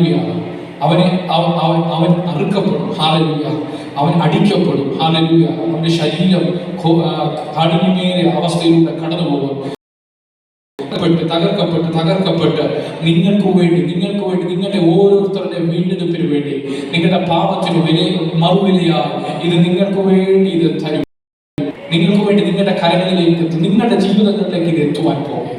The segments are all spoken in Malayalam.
ഹല്ലേലൂയ. അവൻ അറുക്കപ്പെടും. ഹല്ലേലൂയ. അവൻ അടിക്കപ്പെടും. ഹല്ലേലൂയ. അവന്റെ ശരീരം കാഠിന്യമേറിയ അവസ്ഥയിലൂടെ കടന്നു പോകും. തകർക്കപ്പെട്ട് നിങ്ങൾക്ക് വേണ്ടി നിങ്ങളുടെ ഓരോരുത്തരുടെ വീണ്ടെടുപ്പിന് വേണ്ടി, നിങ്ങളുടെ പാപത്തിന് മറുവിലയായി ഇത് നിങ്ങൾക്ക് വേണ്ടി ഇത് തരും. നിങ്ങൾക്ക് വേണ്ടി നിങ്ങളുടെ കരങ്ങളിലേക്ക് എത്തും. നിങ്ങളുടെ ജീവിതങ്ങളിലേക്ക് ഇത് എത്തുവാൻ പോകും.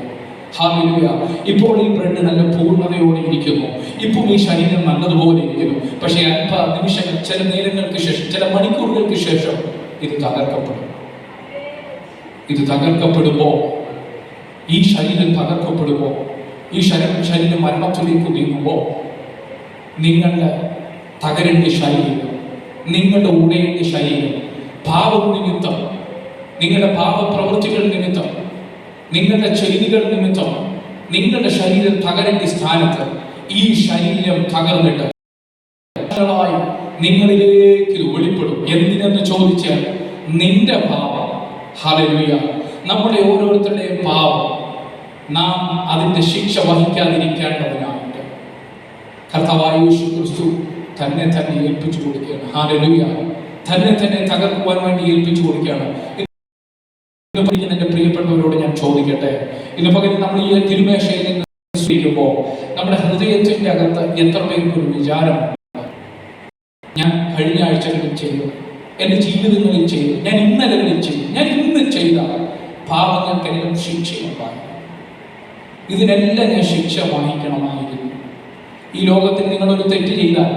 ഹല്ലേലൂയ. ഇപ്പോൾ ഈ ബ്രെഡ് നല്ല പൂർണ്ണതയോടെ ഇരിക്കുന്നു. ഇപ്പോൾ ഈ ശരീരം നല്ലതുപോലെ ഇരിക്കുന്നു. പക്ഷേ അല്പ നിമിഷങ്ങൾ, ചില നേരങ്ങൾക്ക് ശേഷം, ചില മണിക്കൂറുകൾക്ക് ശേഷം ഇത് തകർക്കപ്പെടും. ഇത് തകർക്കപ്പെടുമ്പോൾ, ഈ ശരീരം തകർക്കപ്പെടുമ്പോൾ, ഈ ശരീരം മരണത്തിലേക്ക് നീങ്ങുമ്പോൾ, നിങ്ങളുടെ തകരേണ്ട ശരീരം, നിങ്ങളുടെ ഉടയേണ്ട ശരീരം, പാപം നിമിത്തം, നിങ്ങളുടെ പാപപ്രവൃത്തികൾ നിമിത്തം, നിങ്ങളുടെ ചെയ്തികൾ നിമിത്തം നിങ്ങളുടെ ശരീരം തകരേണ്ട സ്ഥാനത്ത് ഈ ശരീരം തകർന്നിട്ട് നിങ്ങളിലേക്ക് വെളിപ്പെടും. എന്തിനെന്ന് ചോദിച്ചാൽ നിന്റെ പാപം. ഹല്ലേലൂയ. നമ്മുടെ ഓരോരുത്തരുടെയും പാപം നാം അതിന്റെ ശിക്ഷ വഹിക്കാതിരിക്കേണ്ടതിനായിട്ട് കർത്താവായ യേശു ക്രിസ്തു തന്നെ ഏൽപ്പിച്ചു കൊടുക്കുകയാണ്. ഹല്ലേലൂയ. തന്നെ തകർക്കുവാൻ വേണ്ടി ഏൽപ്പിച്ചു കൊടുക്കുകയാണ്. എന്റെ പ്രിയപ്പെട്ടവരോട് ഞാൻ ചോദിക്കട്ടെ, ഇന്ന് പകരം നമ്മൾ ഈ തിരുമേശയിൽ നിന്ന് സ്വീകരിക്കുമ്പോൾ നമ്മുടെ ഹൃദയത്തിന്റെ അകത്ത് എത്ര പേർക്ക് ഒരു വിചാരമുണ്ട്? ഞാൻ കഴിഞ്ഞ ആഴ്ചകളിൽ ചെയ്തു, എന്റെ ജീവിതങ്ങളിൽ ചെയ്തു, ഞാൻ ഇന്നലകളിൽ ചെയ്തു, ഞാൻ ഇന്ന് ചെയ്ത പാപങ്ങൾക്കെല്ലാം ശിക്ഷയുണ്ടായി. ഇതിനെല്ലാം ഞാൻ ശിക്ഷ വാങ്ങിക്കണമായിരുന്നു. ഈ ലോകത്തിൽ നിങ്ങളൊരു തെറ്റ് ചെയ്താൽ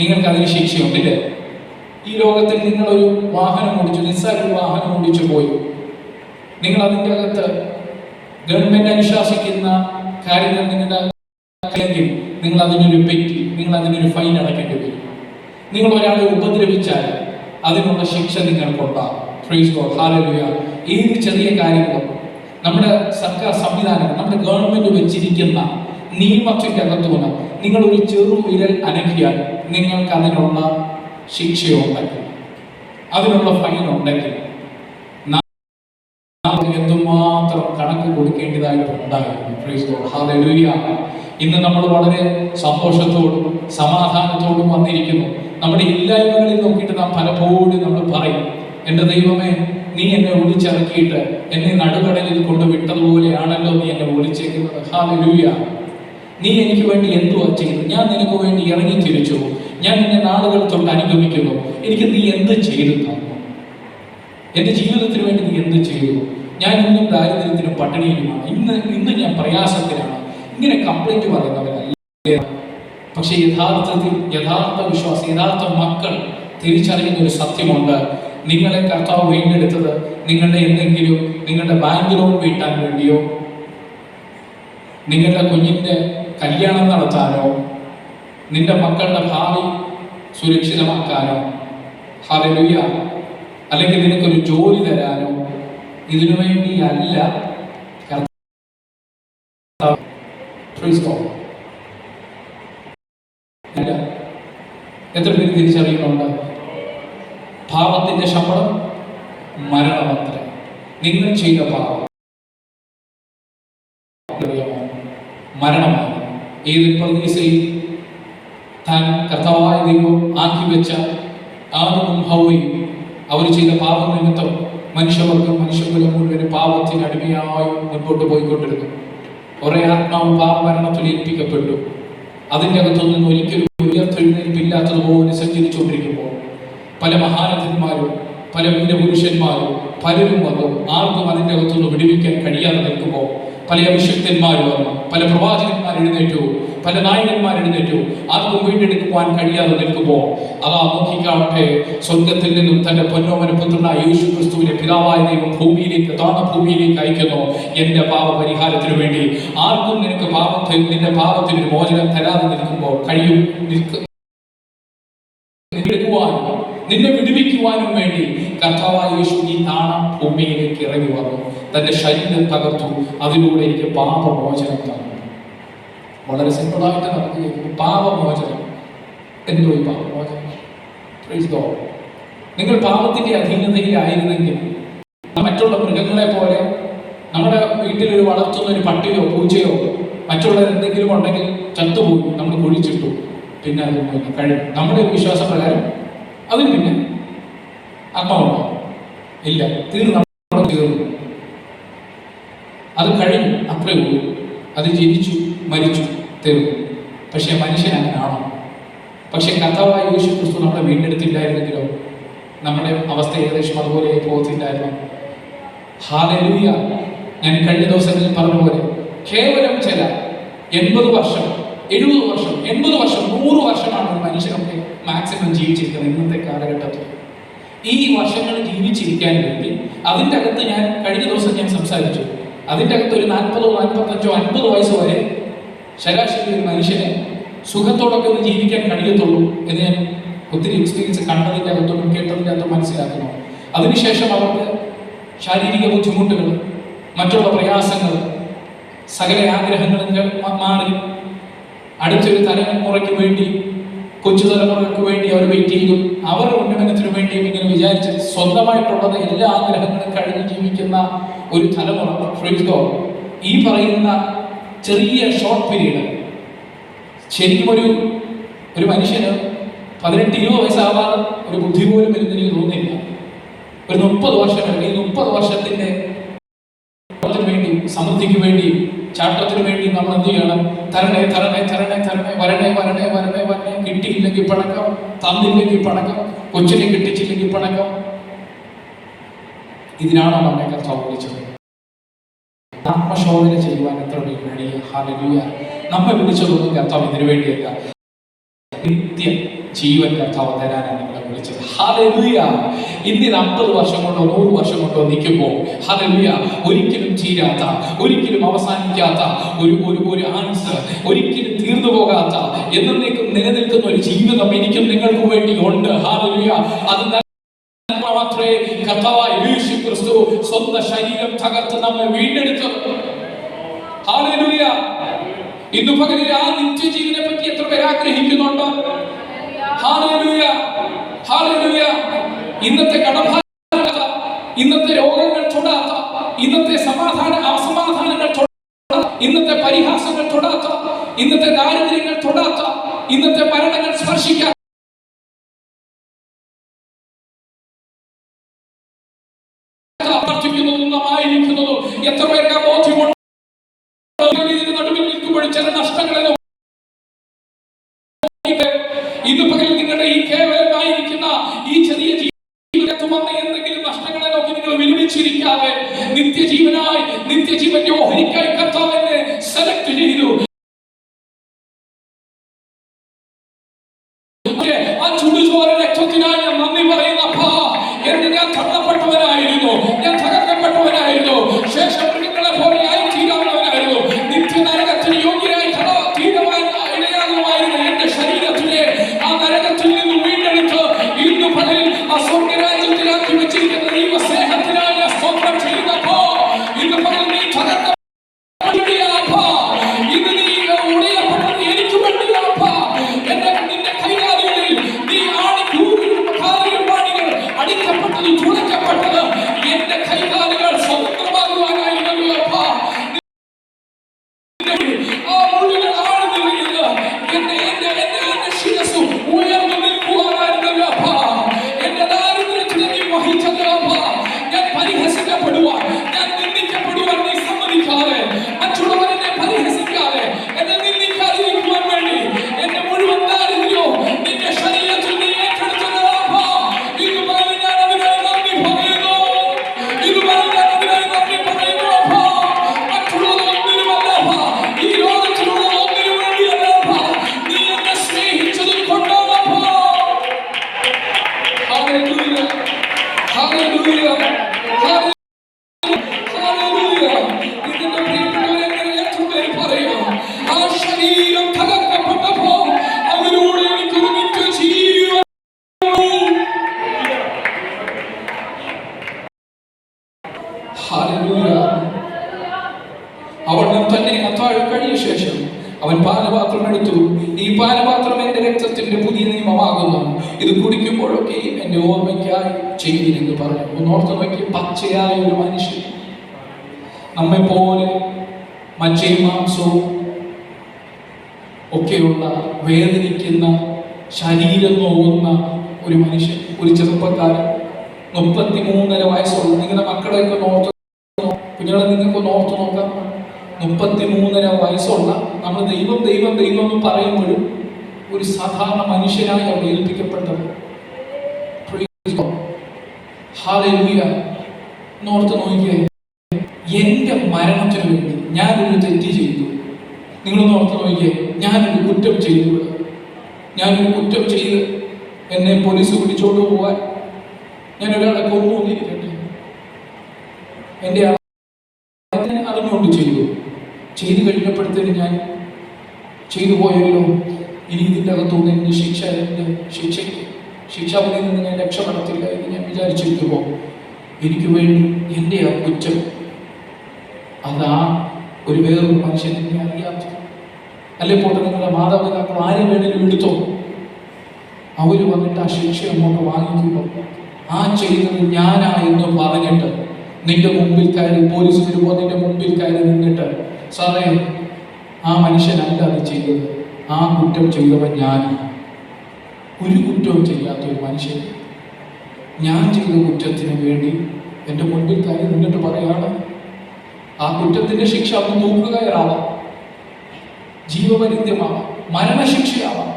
നിങ്ങൾക്ക് അതിന് ശിക്ഷയുണ്ടല്ലേ? ഈ ലോകത്തിൽ നിങ്ങളൊരു വാഹനം ഓടിച്ചു, നിസ്സാര വാഹനം ഓടിച്ചു പോയി, നിങ്ങൾ അതിൻ്റെ അകത്ത് ഗവൺമെന്റ് അനുശാസിക്കുന്ന കാര്യങ്ങൾ നിങ്ങളുടെ നിങ്ങൾ അതിനൊരു പെറ്റി, നിങ്ങൾ അതിനൊരു ഫൈൻ അടയ്ക്കേണ്ടി വരും. നിങ്ങൾ ഒരാളെ ഉപദ്രവിച്ചാൽ അതിനുള്ള ശിക്ഷ നിങ്ങൾക്കുണ്ടാകും. Praise God. ഹല്ലേലൂയ. ഏത് ചെറിയ കാര്യങ്ങളും നമ്മുടെ സർക്കാർ സംവിധാനങ്ങൾ, നമ്മുടെ ഗവൺമെന്റ് വെച്ചിരിക്കുന്ന നിയമത്തിന്റെ അകത്തുനിന്ന് നിങ്ങൾ ഒരു ചെറു വിരൽ അനക്കിയാൽ നിങ്ങൾക്ക് അതിനുള്ള ശിക്ഷയുണ്ടെങ്കിൽ, അതിനുള്ള ഫൈൻ ഉണ്ടെങ്കിൽ എന്തുമാത്രം കണക്ക് കൊടുക്കേണ്ടതായിട്ടുണ്ടായിരുന്നു. Praise God. ഹല്ലേലൂയ. ഇന്ന് നമ്മൾ വളരെ സന്തോഷത്തോടും സമാധാനത്തോടും വന്നിരിക്കുന്നു. നമ്മുടെ ഇല്ലായ്മകളിൽ നോക്കിയിട്ട് നാം പലപ്പോഴും നമ്മൾ പറയും, എൻ്റെ ദൈവമേ, നീ എന്നെ ഒളിച്ചിറക്കിയിട്ട് എന്നെ നടുകടലിൽ കൊണ്ടുവിട്ടതുപോലെയാണല്ലോ നീ എന്നെ ഒളിച്ചേക്കുന്നത്. ഹല്ലേലൂയ. നീ എനിക്ക് വേണ്ടി എന്തുവാ ചെയ്തത്? ഞാൻ നിനക്ക് വേണ്ടി ഇറങ്ങി തിരിച്ചു. ഞാൻ നിന്നെ നാളുകൾ തൊട്ട് അനുഗമിക്കുന്നു. എനിക്ക് നീ എന്ത് ചെയ്തു തന്നു? എൻ്റെ ജീവിതത്തിന് വേണ്ടി നീ എന്ത് ചെയ്തു? ഞാൻ ഇന്നും ദാരിദ്ര്യത്തിനും പട്ടിണിയിലുമാണ്. ഇന്ന് ഞാൻ പ്രയാസത്തിലാണ്. ഇങ്ങനെ കംപ്ലൈന്റ് പറയുന്നവരല്ല. പക്ഷെ യഥാർത്ഥ വിശ്വാസം, യഥാർത്ഥ മക്കൾ തിരിച്ചറിയുന്ന ഒരു സത്യമുണ്ട്. നിങ്ങളെ കർത്താവ് വീണ്ടെടുത്തത് നിങ്ങളുടെ ബാങ്ക് ലോൺ വീട്ടാൻ വേണ്ടിയോ, നിങ്ങളുടെ കുഞ്ഞിന്റെ കല്യാണം നടത്താനോ, നിന്റെ മക്കളുടെ ഭാവി സുരക്ഷിതമാക്കാനോ, ഹല്ലേലൂയ, അല്ലെങ്കിൽ നിനക്കൊരു ജോലി തരാനോ, ഇതിനു വേണ്ടിയല്ല കർത്താവ്. എത്ര പേര് തിരിച്ചറിയുന്നുണ്ട്? പാപത്തിന്റെ ശമ്പളം മരണമത്രേ. നിങ്ങൾ ചെയ്ത പാപം മരണമാണ്. ഏത് പ്രതീക്ഷയിൽ താൻ കർത്താവായ ദൈവം ആക്കി വെച്ച ആദമും ഹവ്വയും അവർ ചെയ്ത പാപം നിമിത്തം മനുഷ്യവർഗം, മനുഷ്യകുലം മുഴുവൻ പാപത്തിന് അടിമയായി മുൻപോട്ട് പോയിക്കൊണ്ടിരുന്നു. കുറെ ആത്മാവ് പാപമരണത്തിൽ ഏൽപ്പിക്കപ്പെട്ടു. അതിൻ്റെ അകത്തൊന്നും ഒരിക്കലും ഉയർത്തെഴുന്നേൽപ്പില്ലാത്തതുപോലെ സഞ്ചരിച്ചുകൊണ്ടിരിക്കുമ്പോൾ പല മഹാരഥന്മാരും പല വീരപുരുഷന്മാരും പലരും വന്നു. ആർക്കും അതിൻ്റെ അകത്തൊന്ന് വിടുവിക്കാൻ കഴിയാതെ നിൽക്കുമ്പോൾ പല അഭിഷക്തന്മാർ വന്നു, പല പ്രവാചകന്മാർ എഴുന്നേറ്റു, പല നായകന്മാർ എഴുന്നേറ്റു. ആർക്കും വീണ്ടെടുക്കുവാൻ കഴിയാതെ നിൽക്കുമ്പോൾ അതാ നോക്കിക്കാവട്ടെ, സ്വർഗത്തിൽ നിന്നും തന്റെ പൊന്നോമന പുത്രനായ യേശു ക്രിസ്തുവിനെ പിതാവായ ദൈവം ഭൂമിയിലേക്ക് അയക്കുന്നു. എന്റെ പാപ പരിഹാരത്തിനു വേണ്ടി. ആർക്കും നിന്റെ പാപത്തിന് മോചനം തരാതെ നിൽക്കുമ്പോൾ നിന്നെ വിടുവിക്കുവാനും വേണ്ടി കർത്താവായ യേശു ഈ ഭൂമിയിലേക്ക് ഇറങ്ങി വന്നു. തന്റെ ശരീരം തകർത്തു. അതിലൂടെ എനിക്ക് പാപമോചനം തന്നു. വളരെ സിമ്പിളായിട്ട് നമുക്ക് പാപമോചനം. എന്തോ ഈ പാപമോചനം? Praise God. നിങ്ങൾ പാപത്തിന്റെ അധീനതയിലായിരുന്നെങ്കിൽ മറ്റുള്ള മൃഗങ്ങളെ പോലെ നമ്മുടെ വീട്ടിലൊരു വളർത്തുന്ന ഒരു പട്ടിയോ പൂച്ചയോ മറ്റുള്ള എന്തെങ്കിലും ഉണ്ടെങ്കിൽ ചത്തുപോയി, നമ്മൾ കുഴിച്ചിട്ടു, പിന്നെ അതൊന്നുമില്ല, കഴിഞ്ഞു. നമ്മുടെ വിശ്വാസപ്രകാരം അതിന് പിന്നെ ആത്മാവുണ്ടോ? ഇല്ല, തീർന്നു. അത് കഴിഞ്ഞു, അത്രേ ഉള്ളൂ. അത് ജനിച്ചു, മരിച്ചു, തീർന്നു. പക്ഷെ മനുഷ്യൻ അങ്ങനെയാണോ? പക്ഷെ കർത്താവായ യേശു ക്രിസ്തു നമ്മളെ വീണ്ടെടുത്തില്ലായിരുന്നെങ്കിലോ നമ്മുടെ അവസ്ഥ ഏകദേശം അതുപോലെ പോകത്തില്ലായിരുന്നു. ഹല്ലേലൂയ. ഞാൻ കഴിഞ്ഞ ദിവസങ്ങളിൽ പറഞ്ഞ പോലെ കേവലം ചില 80 വർഷം, 70 വർഷം, 80 വർഷം, 100 വർഷമാണ് ഒരു മനുഷ്യനൊക്കെ മാക്സിമം ജീവിച്ചിരിക്കുന്നത് ഇന്നത്തെ കാലഘട്ടത്തിൽ. ഈ വർഷങ്ങൾ ജീവിച്ചിരിക്കാൻ വേണ്ടി അതിൻ്റെ അകത്ത് ഞാൻ കഴിഞ്ഞ ദിവസം ഞാൻ സംസാരിച്ചു, അതിൻ്റെ അകത്ത് ഒരു 40, 45, 50 വയസ്സ് വരെ ശരാശരി ഒരു മനുഷ്യനെ സുഖത്തോടൊക്കെ ഒന്ന് ജീവിക്കാൻ കഴിയത്തുള്ളൂ എന്ന് ഞാൻ ഒത്തിരി എക്സ്പീരിയൻസ് കണ്ടതിൻ്റെ അകത്തോട്ടും കേട്ടതിൻ്റെ അകത്തും മനസ്സിലാക്കുന്നു. അതിനുശേഷം അവർക്ക് ശാരീരിക ബുദ്ധിമുട്ടുകൾ, മറ്റുള്ള പ്രയാസങ്ങൾ, സകല ആഗ്രഹങ്ങൾ മാറി അടുത്തൊരു തലമുറയ്ക്ക് വേണ്ടി, കൊച്ചു തലമുറകൾക്ക് വേണ്ടി അവർ വെയിറ്റ് ചെയ്തു. അവരുടെ ഉന്നമനത്തിനു വേണ്ടിയും ഇങ്ങനെ വിചാരിച്ച് സ്വന്തമായിട്ടുള്ളത് എല്ലാ ആഗ്രഹങ്ങളും കഴിഞ്ഞ് ജീവിക്കുന്ന ഒരു തലമുറ. ഈ പറയുന്ന ചെറിയ ഷോർട്ട് പീരീഡ് ശരിക്കും ഒരു മനുഷ്യന് 18-20 വയസ്സാവാതെ ഒരു ബുദ്ധി പോലും വരുന്ന എനിക്ക് തോന്നുന്നില്ല. ഒരു 30 വർഷം, ഈ 30 വർഷത്തിന്റെ വേണ്ടി, സമൃദ്ധിക്ക് വേണ്ടി, ചാട്ടത്തിന് വേണ്ടി നമ്മൾ എന്ത് ചെയ്യണം? തരണേ തരണേ തരണേ തരണേ, വരണേ വരണേ വരണേ വരണേ. കിട്ടിയില്ലെങ്കിൽ പണക്കം, തന്നില്ലെങ്കിൽ പണക്കം, കൊച്ചിനെ കിട്ടിച്ചില്ലെങ്കിൽ പണക്കം. ഇതിനാണോ നമ്മെ കർത്താവ് വിളിച്ചത്? ആത്മശോധന ചെയ്യുവാൻ എത്ര പേര് കഴിയുക? ഹല്ലേലൂയ. നമ്മെ വിളിച്ചതൊന്നും കർത്താവ് ഇതിനു വേണ്ടിയല്ല, നിത്യ ജീവൻ കർത്താവ് തരാനാണ് നിങ്ങളെ വിളിച്ചത്. ഹല്ലേലൂയ. ഇന്ന് 50 വർഷം കൊണ്ടോ 100 വർഷം കൊണ്ടോ നിൽക്കുമ്പോൾ ഹല്ലേലൂയ ഒരിക്കലും തീരാത്ത, ഒരിക്കലും അവസാനിക്കാത്ത ഒരു ആൻസർ, ഒരിക്കലും തീർന്നു പോകാത്ത, എന്നേക്കും നിലനിൽക്കുന്ന ഒരു ജീവിതം എനിക്കും നിങ്ങൾക്കും വേണ്ടി ഉണ്ട്. ഹല്ലേലൂയ. അത് മാത്രമേ കർത്താവായ യേശു ക്രിസ്തു സ്വന്തം ശരീരം തകർത്ത് നമ്മെ വീണ്ടെടുത്തത്. ഹല്ലേലൂയ. ഇന്ന് പകലിൽ ആ നിത്യജീവനെ പറ്റി എത്ര പേര് ആഗ്രഹിക്കുന്നുണ്ട്? ഹല്ലേലൂയ. ഹല്ലേലൂയ. ഇന്നത്തെ കടഭാരത, ഇന്നത്തെ രോഗങ്ങൾ തൊടാത്ത, ഇന്നത്തെ അസമാധാനങ്ങൾ തൊടാത്ത, ഇന്നത്തെ പരിഹാസങ്ങൾ തൊടാത്ത, ഇന്നത്തെ ദാരിദ്ര്യങ്ങൾ തൊടാത്ത, ഇന്നത്തെ മരണങ്ങൾ സ്പർശിക്കാത്ത, പ്രാർത്ഥിക്കുന്നതും എത്ര പേർക്ക് ബോധ്യമുണ്ട്? നടുവിൽ നിൽക്കുമ്പോൾ ചില നഷ്ടങ്ങളെല്ലാം ഇന്ന് പകൽ നിങ്ങളുടെ ഈ കേവലമായിരിക്കുന്ന ഈ ചെറിയ ജീവിതത്തിൽ വന്ന എന്തെങ്കിലും നഷ്ടങ്ങളെ നോക്കി നിങ്ങൾ വിലപിച്ചിരിക്കാതെ നിത്യജീവനായി, നിത്യജീവന്റെ ഓഹരിക്കായി കർത്താവ് എന്നെ സെലക്ട് ചെയ്തു. ആ ചുടുചോര രക്തത്തിനായി ഞാൻ നന്ദി പറയുന്ന അപ്പാ. ഞാൻ തള്ളപ്പെട്ടവനായിരുന്നു, ഞാൻ തകർക്കപ്പെട്ടവനായിരുന്നു, ശേഷം മൃഗങ്ങളെ പോലെ ആയി തീരാവുന്നവനായിരുന്നു, നിത്യനരകത്തിന് യോഗ്യനായി ഇടയാകുമായിരുന്നു. എന്റെ ശരീരത്തിലെ ആ നരകത്തിൽ നിന്ന് വീണ്ടെടുത്ത് ഇന്ന് പകലിൽ ആ സ്വർഗരാജ്യത്തിലാക്കി വെച്ചിരിക്കുന്ന ദൈവസ്നേഹത്തിനായി ഞാൻ സ്തോത്രം ചെയ്യുന്നപ്പോ ഇന്ന് പകൽ നീ തകർക്ക അവൻ പാനപാത്രം എടുത്തു. ഈ പാനപാത്രം എന്റെ രക്തത്തിന്റെ പുതിയ നിയമമാകുന്നു, ഇത് കുടിക്കുമ്പോഴൊക്കെയും എന്റെ ഓർമ്മയ്ക്കായി ചെയ്തിരുന്നു പറഞ്ഞു. ഒന്നോർത്ത് നോക്കി, പച്ചയായ ഒരു മനുഷ്യൻ നമ്മെ പോലെ മജ്ജയും മാംസവും ഒക്കെയുള്ള വേദനിക്കുന്ന, ശരീരം നോവുന്ന ഒരു മനുഷ്യൻ, ഒരു ചെറുപ്പക്കാരൻ, 33.5 വയസ്സുള്ള. നിങ്ങളുടെ മക്കളെയൊക്കെ നോർത്ത്, കുഞ്ഞുങ്ങളെ നിങ്ങൾക്ക് നോർത്ത് നോക്കാം. 33.5 വയസ്സുള്ള, നമ്മൾ ദൈവം ദൈവം ദൈവം എന്ന് പറയുമ്പോഴും ഒരു സാധാരണ മനുഷ്യനായി അവിടെ ഏൽപ്പിക്കപ്പെട്ടത്. ഹല്ലേലൂയ. നോർത്ത് നോക്കിയേ, എന്റെ മരണത്തിന് വേണ്ടി ഞാനൊരു തെറ്റ് ചെയ്തു. നിങ്ങൾ നോർത്ത് നോക്കിയേ, ഞാനൊരു കുറ്റം ചെയ്തു. ഞാനൊരു കുറ്റം ചെയ്ത് എന്നെ പോലീസ് പിടിച്ചോണ്ട് പോവാൻ ഞാൻ ഒരാളെ കൊന്നുകൊണ്ടിരിക്കട്ടെ, എൻ്റെ അറിഞ്ഞുകൊണ്ട് ചെയ്തു കഴിഞ്ഞപ്പോഴത്തേന് ഞാൻ ചെയ്തു പോയല്ലോ, ഇനി ഇതിൻ്റെ അകത്തുനിന്ന് എൻ്റെ ശിക്ഷാവിധിയിൽ നിന്ന് ഞാൻ രക്ഷപ്പെടത്തില്ല എന്ന് ഞാൻ വിചാരിച്ചിരിക്കുമ്പോൾ എനിക്ക് വേണ്ടി എൻ്റെ ആ കുറ്റം അതാ ഒരു വേറൊരു മനുഷ്യൻ എന്നെ അറിയാത്ത, അല്ലെ പോട്ടെ നിങ്ങളുടെ മാതാപിതാക്കൾ ആരും വേണേലും എടുത്തോ, അവർ വന്നിട്ട് ആ ശിക്ഷ അങ്ങോട്ട് വാങ്ങിക്കുമ്പോൾ ആ ചെയ്തത് ഞാനാ എന്ന് പറഞ്ഞിട്ട് നിന്റെ മുമ്പിൽ കയറി, പോലീസ് വരുമ്പോൾ നിന്റെ മുമ്പിൽ കയറി നിന്നിട്ട്, സാറേ ആ മനുഷ്യനല്ല അത് ചെയ്തത്, ആ കുറ്റം ചെയ്തവൻ ഞാൻ, ഒരു കുറ്റവും ചെയ്യാത്ത ഒരു മനുഷ്യൻ, ഞാൻ ചെയ്ത കുറ്റത്തിന് വേണ്ടി എൻ്റെ മുൻപിൽ കയറി നിന്നിട്ട് പറയാണ് ആ കുറ്റത്തിന്റെ ശിക്ഷ അവന് തൂക്കുകയറാവാം, ജീവപര്യന്തമാവാം, മരണശിക്ഷയാവാം.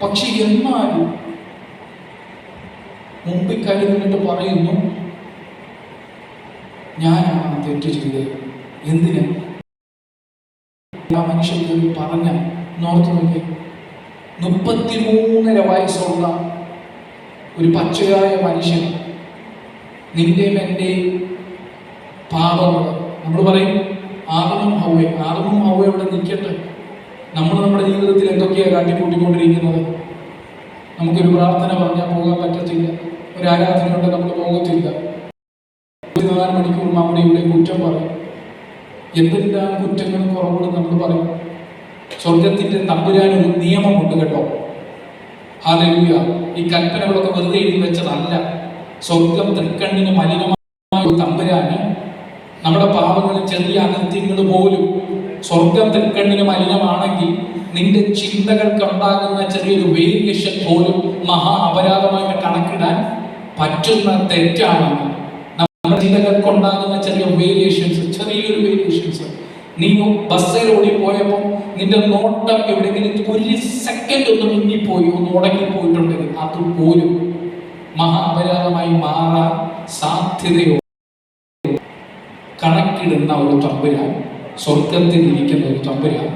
പക്ഷെ എന്നാലും മുമ്പിൽ കയറി നിന്നിട്ട് പറയുന്നു ഞാനാണ് തെറ്റ് ചെയ്തത്. എന്തിന്? ആ മനുഷ്യൻ പറഞ്ഞ നോർത്ത് നോക്കി, 33.5 വയസ്സുള്ള ഒരു പച്ചയായ മനുഷ്യൻ, നിന്റെയും എൻ്റെയും പാപങ്ങൾ, നമ്മൾ പറയും ആദമും ഹവ്വ ഇവിടെ നിൽക്കട്ടെ. നമ്മുടെ ജീവിതത്തിൽ എന്തൊക്കെയാണ് കാട്ടിക്കൂട്ടിക്കൊണ്ടിരിക്കുന്നത്? നമുക്കൊരു പ്രാർത്ഥന പറഞ്ഞാൽ പോകാൻ പറ്റത്തില്ല, ഒരു ആരാധനയുണ്ട് നമ്മൾ പോകത്തില്ല, 4 മണിക്കൂർ നമ്മുടെ ഇവിടെ കുറ്റം പറയും, എന്തെല്ലാം കുറ്റങ്ങളും കുറവുകളും നമ്മൾ പറയും. സ്വർഗത്തിന്റെ തമ്പുരാനൊരു നിയമമുണ്ട് കേട്ടോ. ഹല്ലേലൂയ. ഈ കൽപ്പനകളൊക്കെ വെറുതെ എഴുതി വെച്ചതല്ല. സ്വർഗം തൃക്കണ്ണിന് മലിനമായ തമ്പുരാന് നമ്മുടെ പാപങ്ങളും ചെറിയ അകൃത്യങ്ങൾ പോലും സ്വർഗം തൃക്കണ്ണിന് മലിനമാണെങ്കിൽ നിന്റെ ചിന്തകൾക്ക് ഉണ്ടാകുന്ന ചെറിയൊരു വേരിയേഷൻ പോലും മഹാ അപരാധമായിട്ട് കണക്കിടാൻ പറ്റുന്ന തെറ്റാണെന്ന്. നമ്മുടെ ചിന്തകൾക്ക് ഉണ്ടാകുന്ന ചെറിയൊരു വേരിയേഷൻസ്, നീ ബസ്സിൽ ഓടിപ്പോയപ്പോൾ നിന്റെ നോട്ടം എവിടെയെങ്കിലും 1 സെക്കൻഡ് ഒന്ന് മിന്നിപ്പോയി, ഒന്ന് ഉടങ്ങിപ്പോയിട്ടുണ്ടെങ്കിൽ അതുപോലും മഹാ അപരാധമായി മാറാൻ സാധ്യതയോ കണക്കിടുന്ന ഒരു തമ്പുരാൻ, സ്വർഗത്തിൽ ഇരിക്കുന്ന ഒരു തമ്പുരാൻ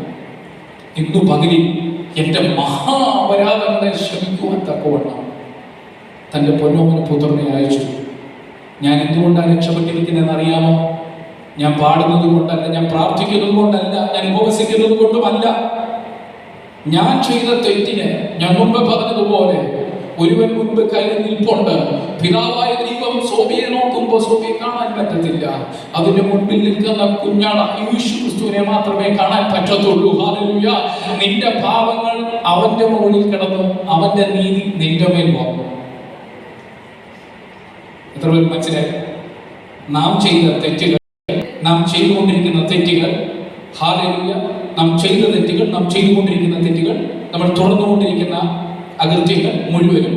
ഇന്നു പകലിൽ എൻ്റെ മഹാ അപരാധങ്ങളെ ക്ഷമിക്കുവാൻ തക്കവണ്ണം തൻ്റെ പൊന്നോമന പുത്രനെ അയച്ചു. ഞാൻ എന്തുകൊണ്ടാണ് രക്ഷപ്പെട്ടിരിക്കുന്നതെന്ന് അറിയാമോ? ഞാൻ പാടുന്നത് കൊണ്ടല്ല, ഞാൻ പ്രാർത്ഥിക്കുന്നത് കൊണ്ടല്ല, ഞാൻ ഉപവസിക്കുന്നത് കൊണ്ടുമല്ല. ഞാൻ ചെയ്ത തെറ്റിന് ഞാൻ മുമ്പ് പറഞ്ഞതുപോലെ ഒരുവൻ മുൻപ് കയ്യിൽ നിൽപ്പുണ്ട്. പിതാവായ ദൈവം സോബിയെ നോക്കുമ്പോൾ സോബിയെ കാണാൻ പറ്റത്തില്ല. അതിന്റെ മുൻപിൽ നിൽക്കുന്ന കുഞ്ഞാണ് യേശു ക്രിസ്തുവിനെ മാത്രമേ കാണാൻ പറ്റത്തുള്ളൂ. ഹല്ലേലൂയ. നിന്റെ പാപങ്ങൾ അവന്റെ മുകളിൽ കിടന്നു, അവന്റെ നീതി നിന്റെ മേൽ വന്നു. എത്ര പേർ മനസ്സിലായി? നാം ചെയ്ത തെറ്റുകൾ, നാം ചെയ്തുകൊണ്ടിരിക്കുന്ന തെറ്റുകൾ, ഹല്ലേലൂയ, നാം ചെയ്ത തെറ്റുകൾ, നാം ചെയ്തുകൊണ്ടിരിക്കുന്ന തെറ്റുകൾ, നമ്മൾ തുടർന്നുകൊണ്ടിരിക്കുന്ന അകൃത്യങ്ങൾ മുഴുവനും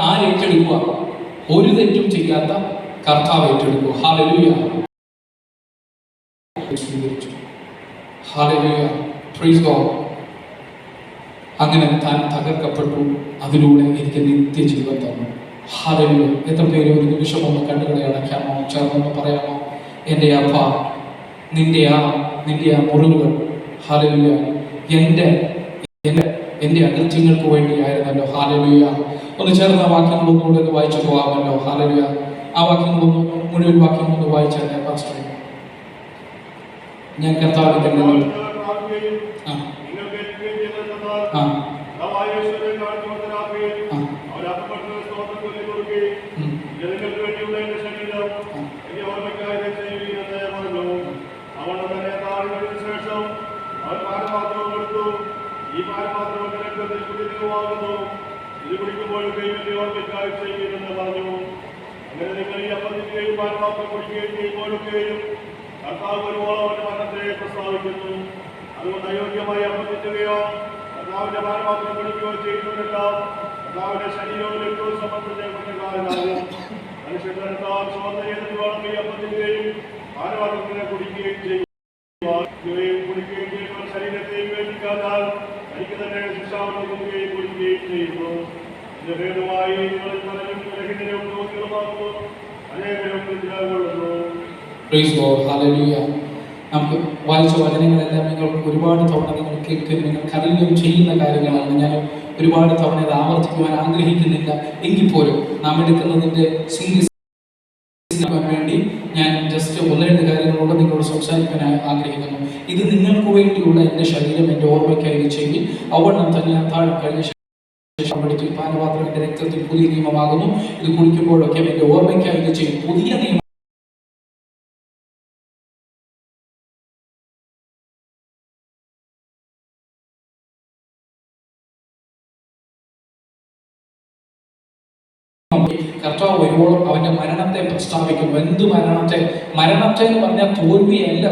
ആരേറ്റെടുക്കുക? ഒരു തെറ്റും ചെയ്യാത്ത കർത്താവ് ഏറ്റെടുക്കുക. ഹല്ലേലൂയ. ഹല്ലേലൂയ. Praise God. അങ്ങനെ താൻ തകർക്കപ്പെട്ടു, അതിലൂടെ എനിക്ക് നിത്യജീവൻ തന്നു. ഹല്ലേലൂയ. എത്ര പേര് ഒരു നിമിഷം ഒന്ന് കണ്ണുകളെ അടയ്ക്കാമോ? ചേർന്നൊന്ന് പറയാമോ? എൻ്റെ അപ്പ, നിന്റെ ആ മുറിവുകൾ, ഹല്ലേലൂയ, എൻ്റെ അകൃത്യങ്ങൾക്ക് വേണ്ടിയായിരുന്നല്ലോ. ഹല്ലേലൂയ. ഒന്ന് ചേർന്ന വാക്യങ്ങളൊന്നുകൂടെ ഒന്ന് വായിച്ചു പോകാമല്ലോ. ഹല്ലേലൂയ. ആ വാക്യങ്ങളൊന്ന് മുഴുവൻ വാക്യങ്ങളൊന്ന് വായിച്ചല്ലേ പാസ്റ്റർ? ഞാൻ കർത്താവിന്റെ ഇത് കുടിക്കുമ്പോഴൊക്കെ ഓർമ്മയ്ക്കായി ചെയ്യുമെന്ന് പറഞ്ഞു. അങ്ങനെ നിങ്ങൾ ഈ അപ്പത്തിന്റെയും പാനപാത്രം കുടിക്കുകയും ചെയ്യുമ്പോഴൊക്കെയും കർത്താവ് ഒരുപോലെ അവന്റെ മരണത്തെ പ്രസ്താവിക്കുന്നു. അതുകൊണ്ട് അയോഗ്യമായി അപ്പം തിന്നുകയോ കർത്താവിന്റെ പാനപാത്രം കുടിക്കുകയോ ചെയ്യുന്നവരെല്ലാം കർത്താവിന്റെ ശരീരവും രക്തവും സംബന്ധിച്ച കുറ്റക്കാരനാകും. മനുഷ്യത്താൽ ചുവന്ന ഏതൊരു വേണം ഈ അപ്പം തിന്നുകയും പാനപാത്രത്തിനെ കുടിക്കുകയും ചെയ്യും. കുടിക്കുകയും ചെയ്യുന്ന ശരീരത്തെയും വേദിക്കാതാൽ എനിക്ക് തന്നെ ശിക്ഷാവനം തിന്നുകയും കുടിക്കുകയും ചെയ്യുന്നു. ഇതിന്റെ ഭേദമായി നിങ്ങളിൽ പലരും ഗ്രഹിതരും ദോഷികളുമാകുന്നു, അനേകരും നിദ്രകൊള്ളുന്നു. നമുക്ക് വായിച്ച വചനങ്ങളെല്ലാം നിങ്ങൾക്ക് ഒരുപാട് തവണ നിങ്ങൾ കേൾക്കുകയും നിങ്ങൾക്ക് അറിയുകയും ചെയ്യുന്ന കാര്യങ്ങളാണ്. ഞാൻ ഒരുപാട് തവണ ഇത് ആവർത്തിക്കുവാൻ ആഗ്രഹിക്കുന്നില്ല. എങ്കിൽ പോലും നാം എടുക്കുന്നതിൻ്റെ സീരിയസ് വേണ്ടി ഞാൻ ജസ്റ്റ് ഒന്ന് രണ്ട് കാര്യങ്ങളോട് നിങ്ങളോട് സംസാരിക്കാൻ ആഗ്രഹിക്കുന്നു. ഇത് നിങ്ങൾക്ക് വേണ്ടിയുള്ള എൻ്റെ ശരീരം എൻ്റെ ഓർമ്മയ്ക്കായി ചെയ്യും. അവണ്ണം തന്നെ അത്താഴം കഴിഞ്ഞ ശേഷം പഠിച്ചു പാനപാത്രം എൻ്റെ രക്തത്തിൽ പുതിയ നിയമമാകുന്നു. ഇത് കുടിക്കുമ്പോഴൊക്കെ എൻ്റെ ഓർമ്മയ്ക്കായി ചെയ്യും. പുതിയ നിയമം കർത്താവ് വരുമ്പോഴും അവന്റെ മരണത്തെ പ്രസ്താവിക്കുന്നു. എന്ത് മരണത്തെ എന്ന് പറഞ്ഞാൽ തോൽവിയല്ല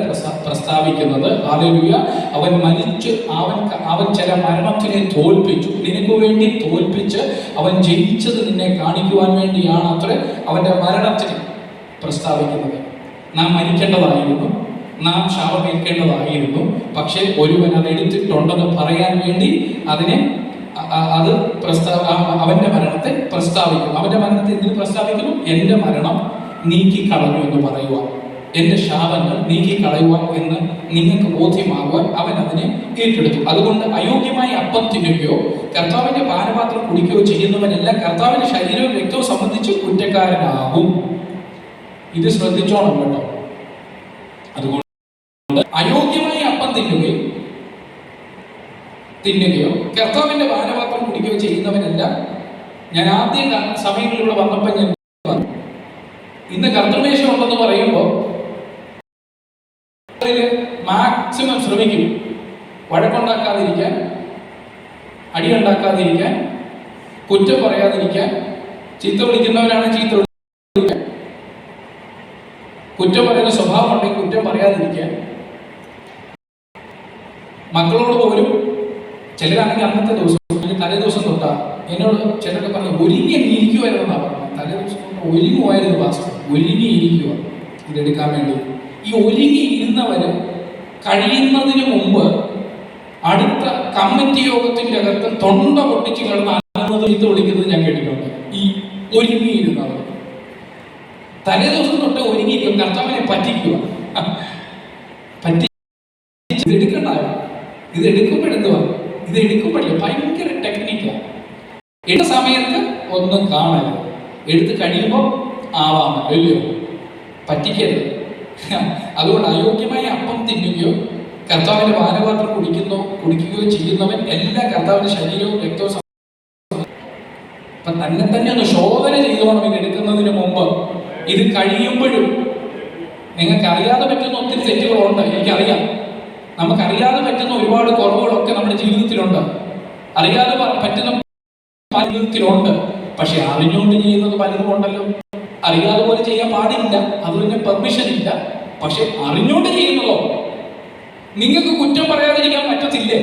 പ്രസ്താവിക്കുന്നത്. ഹല്ലേലൂയ. അവൻ മരിച്ച് അവൻ ചില മരണത്തിനെ തോൽപ്പിച്ചു. നിനക്ക് വേണ്ടി തോൽപ്പിച്ച് അവൻ ജയിച്ചത് നിന്നെ കാണിക്കുവാൻ വേണ്ടിയാണ് അത്ര അവന്റെ മരണത്തിന് പ്രസ്താവിക്കുന്നത്. നാം മരിക്കേണ്ടതായിരുന്നു, നാം ശാപമേൽക്കേണ്ടതായിരുന്നു. പക്ഷെ ഒരുവൻ അത് എടുത്തിട്ടുണ്ടെന്ന് പറയാൻ വേണ്ടി അത് അവന്റെ മരണത്തെ പ്രസ്താവിക്കുന്നു. അവന്റെ മരണത്തെ എന്തിനു പ്രസ്താവിക്കുന്നു? എന്റെ മരണം നീക്കിക്കളഞ്ഞു എന്ന് പറയുവാൻ, എന്റെ ശാപങ്ങൾ നീക്കിക്കളയുവാൻ എന്ന് നിങ്ങൾക്ക് ബോധ്യമാകുവാൻ അവൻ അതിനെ ഏറ്റെടുത്തു. അതുകൊണ്ട് അയോഗ്യമായ അപ്പം തിന്നുകയോ കർത്താവിന്റെ പാനപാത്രം കുടിക്കുകയോ ചെയ്യുന്നവനെല്ലാം കർത്താവിന്റെ ശരീരവും രക്തവും സംബന്ധിച്ച് കുറ്റക്കാരനാകും. ഇത് ശ്രദ്ധിച്ചോണം കേട്ടോ. അതുകൊണ്ട് അയോഗ്യമായ അപ്പം തിന്നുകയോ കർത്താവിന്റെ പാനപാത്രം കുടിക്കുകയോ ചെയ്യുന്നവനെല്ലാം, ഞാൻ ആദ്യ സമയങ്ങളിലൂടെ വന്നപ്പോൾ ഞാൻ ഇന്ന് കർത്തൃമേശം ഉണ്ടെന്ന് പറയുമ്പോൾ മാക്സിമം ശ്രമിക്കും വഴക്കുണ്ടാക്കാതിരിക്കാൻ, അടിയുണ്ടാക്കാതിരിക്കാൻ, കുറ്റം പറയാതിരിക്കാൻ. ചീത്ത വിളിക്കുന്നവരാണ് ചീത്ത വിളിക്കാൻ, കുറ്റം പറയുന്ന സ്വഭാവം ഉണ്ടെങ്കിൽ കുറ്റം പറയാതിരിക്കാൻ. മക്കളോട് പോലും ചിലരാണെങ്കിൽ അന്നത്തെ ദിവസം തലേ ദിവസം തൊട്ടാ എന്നോട് ചിലരൊക്കെ പറഞ്ഞു ഒരുങ്ങി ഇരിക്കുമായിരുന്നാണ് പറഞ്ഞത്. തലേ ദിവസം തൊട്ട് ഒരുങ്ങുമായിരുന്നു പാസ്റ്റർ, ഒരുങ്ങി ഇരിക്കുക ഇതെടുക്കാൻ വേണ്ടി. ഈ ഒരുങ്ങി ഇരുന്നവര് കഴിയുന്നതിന് മുമ്പ് അടുത്ത കമ്മിറ്റി യോഗത്തിന്റെ അകത്ത് തൊണ്ട പൊട്ടിച്ച് കിടന്ന് ചീത്ത വിളിക്കുന്നത് ഞാൻ കേട്ടിട്ടുണ്ട്. ഈ ഒരുങ്ങിയിരുന്നവർ തലേ ദിവസം തൊട്ട് ഒരുങ്ങിയിരിക്കും, കർത്താവിനെ പറ്റിക്കുക. ഇതെടുക്കണ്ടായോ? ഇതെടുക്കുമ്പോഴെന്തുവാ? ഇതെടുക്കുമ്പോഴേ ഭയങ്കര ടെക്നിക്കാണ്. എടുത്ത സമയത്ത് ഒന്നും കാണരുത്, എടുത്ത് കഴിയുമ്പോൾ ആവാമല്ലോ, അല്ലയോ? പറ്റിക്കരുത്. അതുകൊണ്ട് അയോഗ്യമായ അപ്പം തിന്നുകയോ കർത്താവിന്റെ പാനപാത്രം കുടിക്കുകയോ ചെയ്യുന്നവൻ എല്ലാ കർത്താവിന്റെ ശരീരവും രക്തവും തന്നെ ഒന്ന് ശോധന ചെയ്തോണം. ഇത് എടുക്കുന്നതിന് മുമ്പ്, ഇത് കഴിയുമ്പോഴും. നിങ്ങൾക്ക് അറിയാതെ പറ്റുന്ന ഒത്തിരി തെറ്റുകളുണ്ട്, എനിക്കറിയാം. നമുക്കറിയാതെ പറ്റുന്ന ഒരുപാട് കുറവുകളൊക്കെ നമ്മുടെ ജീവിതത്തിലുണ്ട്, അറിയാതെ പറ്റുന്ന ജീവിതത്തിലുണ്ട്. പക്ഷെ അറിഞ്ഞുകൊണ്ട് ചെയ്യുന്നത് പലതും ഉണ്ടല്ലോ. അറിയാതെ പോലെ ചെയ്യാൻ പാടില്ല, അതിന് പെർമിഷൻ ഇല്ല. പക്ഷെ അറിഞ്ഞുകൊണ്ട് ചെയ്യുന്നതോ നിങ്ങൾക്ക് കുറ്റം പറയാതിരിക്കാൻ പറ്റത്തില്ലേ?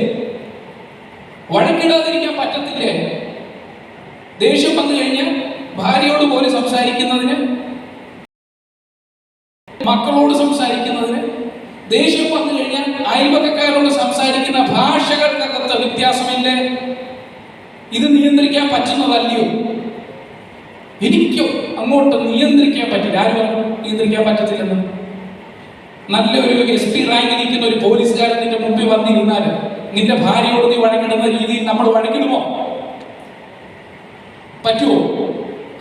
വഴക്കിടാതിരിക്കാൻ പറ്റത്തില്ലേ? ദേഷ്യം വന്നു കഴിഞ്ഞാൽ ഭാര്യയോട് പോലും സംസാരിക്കുന്നതിന്, മക്കളോട് സംസാരിക്കുന്നതിന്, ദേഷ്യം വന്നു കഴിഞ്ഞാൽ അയൽപക്കക്കാരോട് സംസാരിക്കുന്ന ഭാഷകൾക്കകത്ത് വ്യത്യാസമില്ലേ? ഇത് നിയന്ത്രിക്കാൻ പറ്റുന്നതല്ലയോ? എനിക്കോ അങ്ങോട്ട് നിയന്ത്രിക്കാൻ പറ്റില്ല. ആരും നിയന്ത്രിക്കാൻ പറ്റത്തില്ലെന്ന്. നല്ലൊരു SP റാങ്കിൽ ഇരിക്കുന്ന ഒരു പോലീസുകാരൻ നിന്റെ മുമ്പിൽ വന്നിരുന്നാൽ നിന്റെ ഭാര്യയോട് നീ വഴക്കിടുന്ന രീതിയിൽ നമ്മൾ വഴക്കിടുമോ? പറ്റുമോ?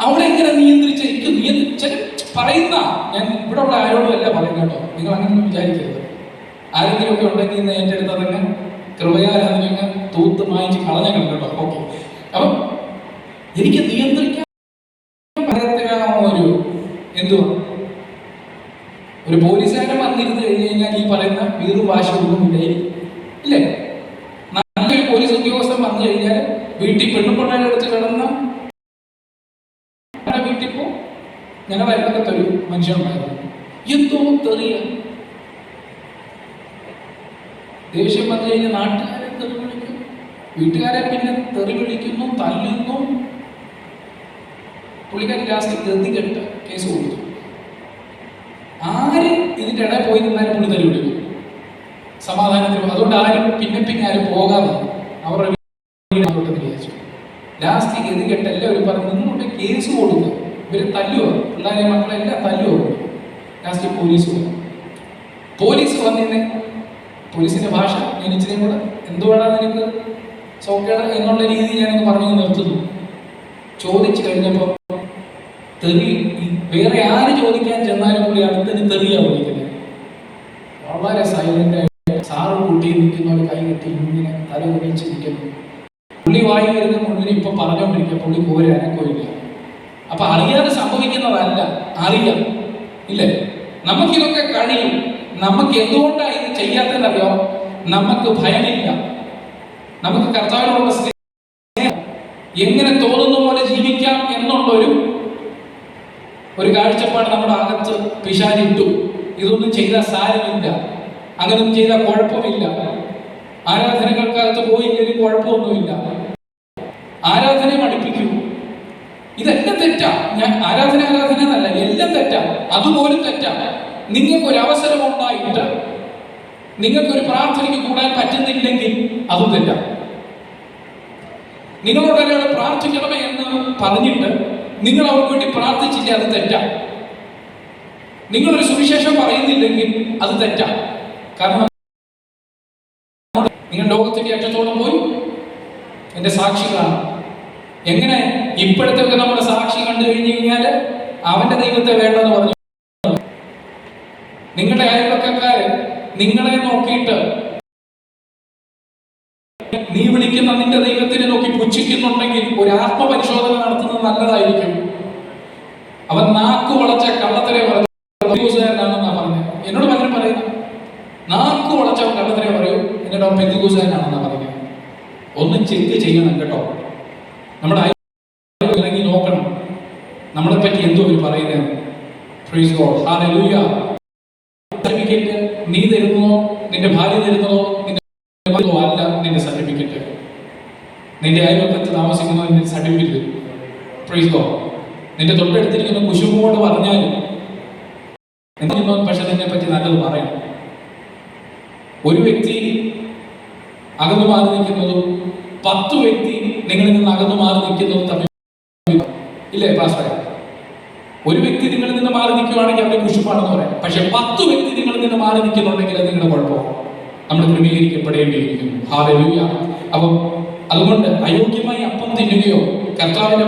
അവിടെ എങ്ങനെ നിയന്ത്രിച്ച പറയുന്ന, ഞാൻ ഇവിടെ ഉള്ള ആരോടും അല്ല പറയും കേട്ടോ, നിങ്ങൾ അങ്ങനെ വിചാരിക്കരുത്. ആരെങ്കിലും ഒക്കെ ഉണ്ടെങ്കിൽ ഇന്ന് ഏറ്റെടുത്തതങ്ങ് കൃപയാൽ അതിനങ്ങ് തൂത്ത് മായിച്ച് കളഞ്ഞ കേട്ടോ. ഓക്കെ, അപ്പം എനിക്ക് നിയന്ത്രിക്കാൻ ഒരു പോലീസുകാരൻ വന്നിരുന്ന് കഴിഞ്ഞു കഴിഞ്ഞാൽ ഈ പറയുന്ന വീറും ഭാഷ ഒന്നും ഇല്ലേ? നല്ലൊരു പോലീസ് ഉദ്യോഗസ്ഥൻ വന്നു കഴിഞ്ഞാൽ വീട്ടിൽ പെണ്ണുകൊണ്ടാണ് എടുത്ത് കിടന്ന വീട്ടിൽ പോ. ഞങ്ങളുടെ അയൽപക്കത്തൊരു മനുഷ്യനുണ്ടായിരുന്നു, എന്തോ തെറിയ ദേഷ്യം വന്നു കഴിഞ്ഞാൽ നാട്ടുകാരെ തെറി വിളിക്കും, വീട്ടുകാരെ പിന്നെ തെറി വിളിക്കുന്നു, തല്ലുന്നു. പുള്ളിക്കാരൻ ലാസ്റ്റ് ഗതികെട്ട് കേസ് കൊടുത്തു. ആര് ഇതിൻ്റെ ഇടയിൽ പോയി നിന്നാലും പുള്ളി തെറി വിളിക്കും സമാധാനത്തിന്. അതുകൊണ്ട് ആരും പിന്നെ ആരും പോകാതെ അവരുടെ വിചാരിച്ചു. ലാസ്റ്റ് ഗതികെട്ട് എല്ലാവരും പറഞ്ഞു നിന്നുകൊണ്ട് കേസ് കൊടുക്കുക, ഇവര് തല്ലുവോ, പിള്ളേരെ മക്കളെല്ലാം തല്ലുവോ. Last police വന്നിരുന്നേ. പോലീസിന്റെ ഭാഷ ഞാൻ ഇച്ചിരി കൂടെ എന്തുകൊണ്ടാണ് നിനക്ക് സൗകര്യം എന്നുള്ള രീതി ഞാനൊന്ന് പറഞ്ഞു നിർത്തുന്നു. ചോദിച്ചു കഴിഞ്ഞപ്പോൾ തെറി വേറെ ആര് ചോദിക്കാൻ ചെന്നാലും പുള്ളി അടുത്തതിന് തെറിയാ വിളിക്കുന്നത്. വളരെ സൈലന്റ് ആയിട്ട് സാറ് കൂട്ടി നിൽക്കുന്ന പോലെ കൈ കെട്ടി ഇങ്ങനെ തല കുനിച്ച് നിൽക്കുന്നു. പുള്ളി വായി വരുന്ന മുഴുവൻ ഇപ്പൊ പറഞ്ഞുകൊണ്ടിരിക്കുക, പുള്ളി കോരി അനക്കമില്ല. അപ്പൊ അറിയാതെ സംഭവിക്കുന്നതല്ല, അറിയാം ഇല്ലേ? നമുക്കിതൊക്കെ കഴിയും. നമുക്ക് എന്തുകൊണ്ടാണ് ഇത് ചെയ്യാത്തതെന്നറിയോ? നമുക്ക് ഭയമില്ല. നമുക്ക് കർത്താവിനോടുള്ള സ്നേഹം, എങ്ങനെ തോന്നുന്ന പോലെ ജീവിക്കാം എന്നുള്ളൊരു കാഴ്ചപ്പാട് നമ്മുടെ അകത്ത് പിശാചിട്ടു. ഇതൊന്നും ചെയ്താൽ സാരമില്ല, അങ്ങനൊന്നും ചെയ്താൽ കുഴപ്പമില്ല, ആരാധനകൾക്കകത്ത് പോയില്ലെങ്കിൽ കുഴപ്പമൊന്നുമില്ല, ആരാധനയെ മടുപ്പിക്കൂ. ഇതെല്ലാം തെറ്റാ. ഞാൻ ആരാധന എന്നല്ല, എല്ലാം തെറ്റാ. അതുപോലും തെറ്റാ. നിങ്ങൾക്കൊരു അവസരം ഉണ്ടായിട്ട് നിങ്ങൾക്കൊരു പ്രാർത്ഥനയ്ക്ക് കൂടാൻ പറ്റുന്നില്ലെങ്കിൽ അതും തെറ്റാ. നിങ്ങളോട് ഒരാൾ പ്രാർത്ഥിക്കണമേ എന്ന് പറഞ്ഞിട്ട് നിങ്ങൾ അവർക്ക് വേണ്ടി പ്രാർത്ഥിച്ചില്ല, അത് തെറ്റാ. നിങ്ങളൊരു സുവിശേഷം പറയുന്നില്ലെങ്കിൽ അത് തെറ്റാ. കാരണം നിങ്ങൾ ലോകത്തിന്റെ അറ്റത്തോളം പോയി എന്റെ സാക്ഷികളാണ്. എങ്ങനെ ഇപ്പോഴത്തെ നമ്മുടെ സാക്ഷി കണ്ടു കഴിഞ്ഞു കഴിഞ്ഞാൽ അവന്റെ ദൈവത്തെ വേണ്ടെന്ന് പറഞ്ഞു. നിങ്ങളുടെ അയൽപക്കക്കാര് നിങ്ങളെ നോക്കിയിട്ട് നീ വിളിക്കുന്ന നിന്റെ ദൈവത്തിനെ നോക്കി പുച്ഛിക്കുന്നുണ്ടെങ്കിൽ ഒരു ആത്മപരിശോധന നടത്തുന്നത് നല്ലതായിരിക്കും. അവൻ നാക്ക് വളച്ച കള്ളത്തരെ പെന്തിക്കോസുകാരനാണെന്നാ പറഞ്ഞത്. എന്നോട് പലരും പറയുന്നു നാക്ക് വളച്ചവൻ കള്ളത്തരെ പറയൂ, എന്നിട്ട് അവൻ പെന്തിക്കോസുകാരനാണെന്നാ പറയുന്നത്. ഒന്ന് ചെക്ക് ചെയ്യണം കേട്ടോ. നമ്മുടെ ഇറങ്ങി നോക്കണം നമ്മളെ പറ്റി എന്തോ ഒരു പറയുന്നത്. Praise God, hallelujah. സർട്ടിഫിക്കറ്റ് നീ തരുന്നോ, നിന്റെ ഭാര്യ തരുന്നതോ, നിന്റെ അല്ല നിന്റെ സർട്ടിഫിക്കറ്റ്. നിന്റെ അയൽപക്കത്ത് താമസിക്കുന്നോ നിന്റെ സർട്ടിഫിക്കറ്റ് തരും. Praise God. നിന്റെ തൊട്ടടുത്തിരിക്കുന്ന കുശുമ്പോട് പറഞ്ഞാലും പക്ഷെ നിന്നെ പറ്റി നല്ലത് പറയണം. ഒരു വ്യക്തി അകന്നു മാറി നിൽക്കുന്നതും 10 വ്യക്തി നിങ്ങളിൽ നിന്ന് അകന്നു മാറി നിൽക്കുന്നതും തമ്മിൽ ഇല്ലേ പാസ്റ്ററെ? ഒരു വ്യക്തി നിങ്ങളിൽ നിന്ന് മാറി നിൽക്കുകയാണെങ്കിൽ അവരുടെ കുശുപ്പാണെന്ന് പറയാം. പക്ഷെ 10 വ്യക്തി നിങ്ങളിൽ നിന്ന് മാറി നിൽക്കുന്നുണ്ടെങ്കിൽ അത് നിങ്ങളുടെ കുഴപ്പമാണ്. നമ്മൾ ക്രമീകരിക്കപ്പെടേണ്ടിയിരിക്കുന്നു. ഹല്ലേലൂയ. അപ്പം അതുകൊണ്ട് അയോഗ്യമായി അപ്പം തിന്നുകയോ കർത്താവിന്റെ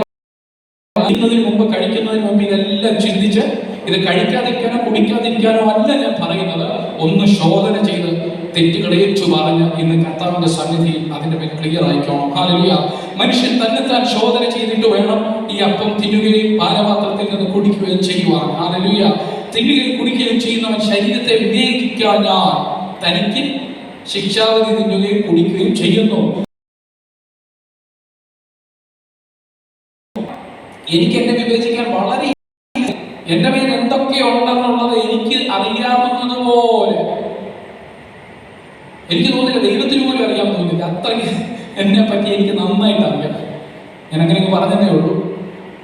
മുമ്പ് കഴിക്കുന്നതിന് മുമ്പ് ഇതെല്ലാം ചിന്തിച്ച് ഇത് കഴിക്കാതിരിക്കാനോ കുടിക്കാതിരിക്കാനോ അല്ല ഞാൻ പറയുന്നത്. ഒന്ന് ശോധന ചെയ്ത് തെറ്റുകളെ ഏറ്റു പറഞ്ഞ് ഇന്ന് കർത്താവിന്റെ സന്നിധിയിൽ അതിന്റെ മേൽ ക്ലിയർ ആയിക്കോണം. ഹല്ലേലൂയ. മനുഷ്യൻ തന്നെത്താൻ ശോധന ചെയ്തിട്ട് വേണം ഈ അപ്പം തിന്നുകയും പാനപാത്രത്തിൽ നിന്ന് കുടിക്കുകയും ചെയ്യുവാൻ. ഹല്ലേലൂയ. തിന്നുകയും കുടിക്കുകയും ചെയ്യുന്നവൻ ശരീരത്തെ വിവേകിക്കാൻ ഞാൻ തനിക്ക് ശിക്ഷാവിധി തിന്നുകയും കുടിക്കുകയും ചെയ്യുന്നു. എനിക്ക് എന്നെ വിവേചിക്കാൻ വളരെ, എന്റെ മേൽ എന്തൊക്കെ ഉണ്ടെന്നുള്ളത് എനിക്ക് അറിയാവുന്നതുപോലെ എനിക്ക് തോന്നില്ല, ദൈവത്തിന് പോലും അറിയാൻ തോന്നില്ല. അത്രയ്ക്ക് എന്നെ പറ്റി എനിക്ക് നന്നായിട്ട് അറിയാം. ഞാൻ അങ്ങനെയൊക്കെ പറഞ്ഞതേ ഉള്ളൂ.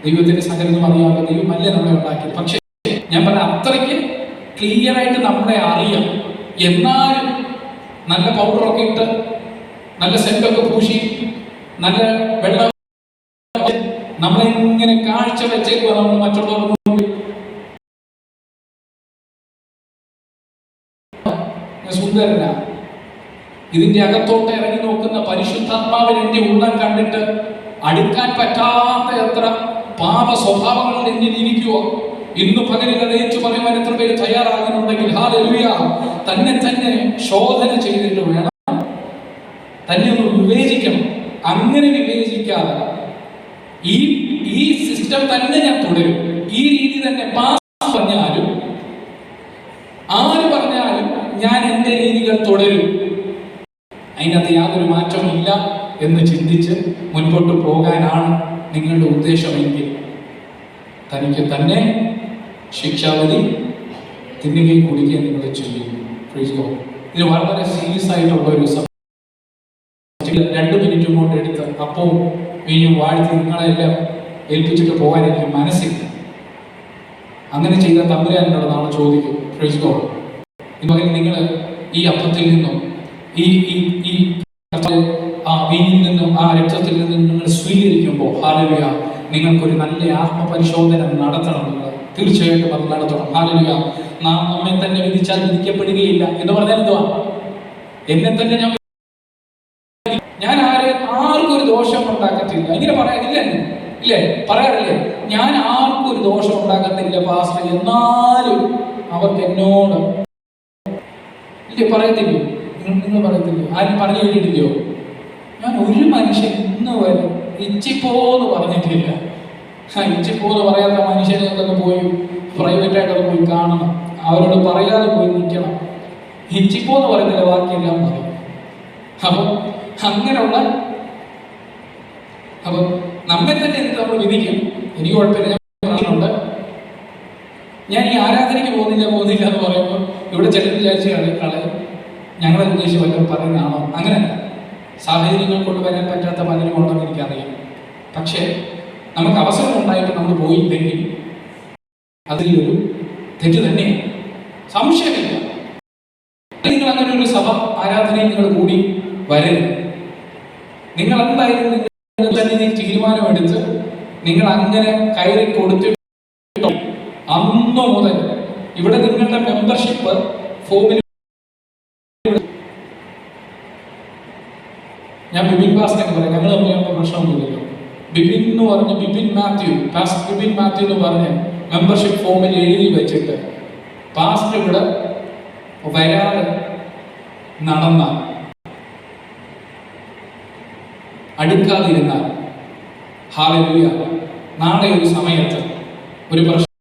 ദൈവത്തിന്റെ സകലതും അറിയാമല്ലോ, ദൈവമല്ലേ നമ്മളെ ഉണ്ടാക്കിയത്. പക്ഷെ ഞാൻ പറഞ്ഞ അത്രയ്ക്ക് ക്ലിയർ ആയിട്ട് നമ്മളെ അറിയാം. എന്നാലും നല്ല പൗഡറൊക്കെ ഇട്ട് നല്ല സെന്റൊക്കെ പൂശി നല്ല വെള്ളം നമ്മളെങ്ങനെ കാഴ്ച വെച്ചേക്കുക നമ്മൾ മറ്റുള്ളവർക്ക് മുമ്പിൽ. സുന്ദരനാ. ഇതിന്റെ അകത്തോട്ട് ഇറങ്ങി നോക്കുന്ന പരിശുദ്ധാത്മാവിൽ എന്റെ ഉള്ളം കണ്ടിട്ട് അടുക്കാൻ പറ്റാത്ത എത്ര പാപ സ്വഭാവങ്ങളിൽ എന്നിൽ ഇരിക്കുക. ഇന്ന് പകലിൽ അതേറ്റു പറയുവാൻ എത്ര പേര് തയ്യാറാകുന്നുണ്ടെങ്കിൽ ഹല്ലേലൂയ. തന്നെ ശോധന ചെയ്തിട്ട് വേണം, തന്നെ ഒന്ന് വിവേചിക്കണം. അങ്ങനെ വിവേചിക്കാതെ ഈ സിസ്റ്റം തന്നെ ഞാൻ തുടരും. ഈ രീതി തന്നെ പറഞ്ഞാലും ആര് പറഞ്ഞാലും ഞാൻ എൻ്റെ രീതികൾ തുടരും. അതിനകത്ത് യാതൊരു മാറ്റവും ഇല്ല എന്ന് ചിന്തിച്ച് മുൻപോട്ട് പോകാനാണ് നിങ്ങളുടെ ഉദ്ദേശമെങ്കിൽ തനിക്ക് തന്നെ ശിക്ഷാവിധി തിന്നുകയും കുടിക്കുകയും നിങ്ങൾ ചെയ്യും. ഇത് വളരെ സീരിയസ് ആയിട്ടുള്ള ഒരു 2 മിനിറ്റും കൊണ്ട് എടുത്ത് അപ്പവും വീഞ്ഞും വാഴ്ത്തി നിങ്ങളെല്ലാം ഏൽപ്പിച്ചിട്ട് പോകാൻ എനിക്ക് മനസ്സില്ല. അങ്ങനെ ചെയ്ത തമ്പുരാനോട് നാളെ ചോദിക്കും, പ്രൈസ് ഗോഡ്, ഇതുപോലെ നിങ്ങൾ ഈ അപ്പത്തിൽ നിന്നും ഈ വീഞ്ഞിൽ നിന്നും ആ രക്തത്തിൽ നിന്നും നിങ്ങൾ സ്വീകരിക്കുമ്പോൾ ഹല്ലേലൂയ നിങ്ങൾക്കൊരു നല്ല ആത്മപരിശോധന നടത്തണം. നിങ്ങൾ തീർച്ചയായിട്ടും അത് നടത്തണം. ഹല്ലേലൂയ. നാം നമ്മെ തന്നെ വിധിച്ചാൽ വിധിക്കപ്പെടുകയില്ല എന്ന് പറഞ്ഞാൽ എന്തുവാ? എന്നെ തന്നെ ഞാൻ ആർക്കും ഒരു ദോഷം ഉണ്ടാക്കത്തില്ല, ഇങ്ങനെ പറയാനില്ല, ഇല്ലേ? പറയാറില്ലേ, ഞാൻ ആർക്കും ഒരു ദോഷം ഉണ്ടാക്കത്തില്ല പാസ്റ്റർ, എന്നാലും അവർക്ക് എന്നോട് ഇല്ലേ പറയത്തില്ലയോ? നിങ്ങൾ പറയത്തില്ലയോ? ആരും പറഞ്ഞു കേട്ടിട്ടില്ലയോ? ഞാൻ ഒരു മനുഷ്യൻ ഇന്ന് വരെ ഇച്ചിപ്പോന്ന് പറഞ്ഞിട്ടില്ല. ഇച്ചിപ്പോന്ന് പറയാത്ത മനുഷ്യനെയൊക്കെ പോയി പ്രൈവറ്റായിട്ടൊക്കെ പോയി കാണണം, അവരോട് പറയാതെ പോയി നിൽക്കണം. ഇച്ചിപ്പോന്ന് പറയുന്നില്ല, ബാക്കിയെല്ലാം പറയും. അപ്പം അങ്ങനെയുള്ള അപ്പം നമ്മെ തന്നെ എന്ത് നമ്മൾ വിധിക്കും? എനിക്ക് കുഴപ്പമില്ല, ഞാൻ ഞാൻ ഈ ആരാധനയ്ക്ക് പോകുന്നില്ല എന്ന് പറയുമ്പോൾ ഇവിടെ ചിലർ വിചാരിച്ച് കളയും, ഞങ്ങളെ ഉദ്ദേശിച്ച് വല്ലതും പറയുന്നതാണോ? അങ്ങനെയല്ല. സാഹചര്യങ്ങൾ കൊണ്ടുവരാൻ പറ്റാത്ത പലരും ഉണ്ടെന്ന് എനിക്കറിയാം. പക്ഷേ നമുക്ക് അവസരം ഉണ്ടായിട്ട് നമ്മൾ പോയില്ലെങ്കിൽ അതിലൊരു തെറ്റ് തന്നെയാണ്, സംശയമില്ല. നിങ്ങൾ അങ്ങനെ ഒരു സഭ ആരാധനയിൽ നിങ്ങൾ കൂടി വരരുത്. നിങ്ങൾ എന്തായാലും നിങ്ങൾ തന്നെ തീരുമാനമെടുത്ത് നിങ്ങൾ അങ്ങനെ കയറി കൊടുത്തിട്ട് അന്നു മുതൽ ഇവിടെ നിങ്ങളുടെ മെമ്പർഷിപ്പ് ഫോമിൽ ഞാൻ ബിബിൻ പാസ്റ്റൊക്കെ പറയാം, ഞങ്ങൾ തമ്മിൽ പ്രശ്നമൊന്നുമില്ലല്ലോ. ബിബിൻ എന്ന് പറഞ്ഞ് ബിബിൻ മാത്യു എന്ന് പറഞ്ഞ് മെമ്പർഷിപ്പ് ഫോമിൽ എഴുതി വെച്ചിട്ട് പാസ്റ്റർ ഇവിടെ വരാതെ നടന്നാൽ, അടുക്കാതിരുന്നാൽ, ഹല്ലേലൂയ, നാളെ ഒരു സമയത്ത് ഒരു പ്രശ്നം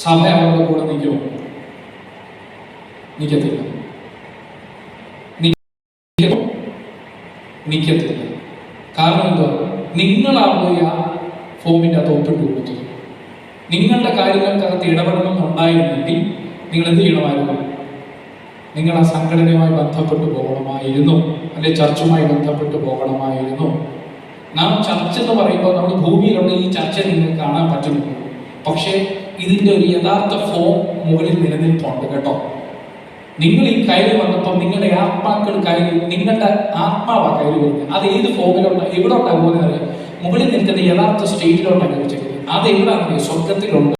സഭ അവരുടെ കൂടെ നിൽക്കുമോ? നിൽക്കത്തില്ല. കാരണം എന്തുവാ? നിങ്ങളാ പോയി ആ ഫോമിൻ്റെ അത് ഒപ്പിട്ട് കൊടുത്തത്. നിങ്ങളുടെ കാര്യങ്ങൾക്കകത്ത് ഇടപെടണം എന്നുണ്ടായിരുന്നെങ്കിൽ നിങ്ങൾ എന്ത് ചെയ്യണമായിരുന്നു? നിങ്ങൾ ആ സംഘടനയുമായി ബന്ധപ്പെട്ട് പോകണമായിരുന്നു, അല്ലെ ചർച്ചുമായി ബന്ധപ്പെട്ട് പോകണമായിരുന്നു. നാം ചർച്ച് എന്ന് പറയുമ്പോൾ നമ്മൾ ഭൂമിയിലുള്ള ഈ ചർച്ച നിങ്ങൾക്ക് കാണാൻ പറ്റുന്നു, പക്ഷേ ഇതിൻ്റെ ഒരു യഥാർത്ഥ ഫോം മുകളിൽ നിലനിൽപ്പുണ്ട് കേട്ടോ. നിങ്ങൾ ഈ കയറി വന്നപ്പോൾ നിങ്ങളുടെ ആത്മാക്കൾ കയറി, നിങ്ങളുടെ ആത്മാവാ കയറി വരുന്നത്. അത് ഏത് ഫോമിലോട്ടാണ്, എവിടോട്ടാണ് പോകുന്നത്? മുകളിൽ നിൽക്കുന്ന യഥാർത്ഥ സ്റ്റേറ്റിലോട്ടാണ് വെച്ചിരിക്കുന്നത്. അത് എവിടെയാണെന്ന് സ്വർഗത്തിലുണ്ട്.